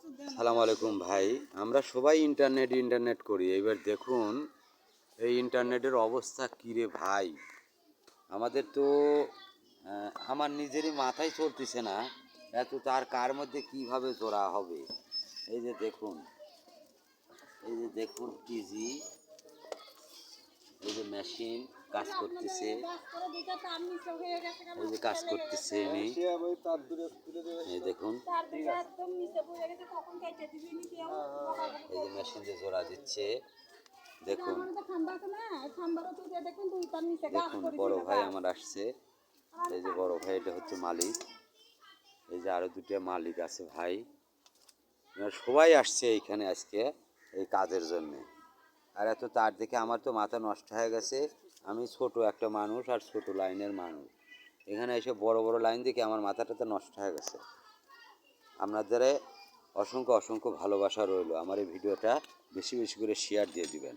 সালাম আলাইকুম ভাই। আমরা সবাই ইন্টারনেট করি। এবার দেখুন এই ইন্টারনেটের অবস্থা কী রে ভাই। আমাদের তো আমার নিজেরই মাথায় চলতেছে না এত তার কার মধ্যে কীভাবে জোড়া হবে। এই যে দেখুন, টিজি, এই যে মেশিন কাজ করতেছে, এই যে কাজ করতেছে এই দেখুন, এই যে মেশিন দিয়ে জোড়া দিচ্ছে। দেখুন দেখুন বড় ভাই আমার আসছে, এই যে বড় ভাই, এটা হচ্ছে মালিক। এই যে আরো দুটো মালিক আছে ভাই, সবাই আসছে এইখানে আজকে এই কাজের জন্যে। আর এত তার দেখে আমার তো মাথা নষ্ট হয়ে গেছে। আমি ছোট একটা মানুষ আর ছোট লাইনের মানুষ, এখানে এসে বড় বড় লাইন দেখে আমার মাথাটা তো নষ্ট হয়ে গেছে। আপনাদের অসংখ্য অসংখ্য ভালোবাসা রইল। আমার এই ভিডিওটা বেশি বেশি করে শেয়ার দিয়ে দিবেন।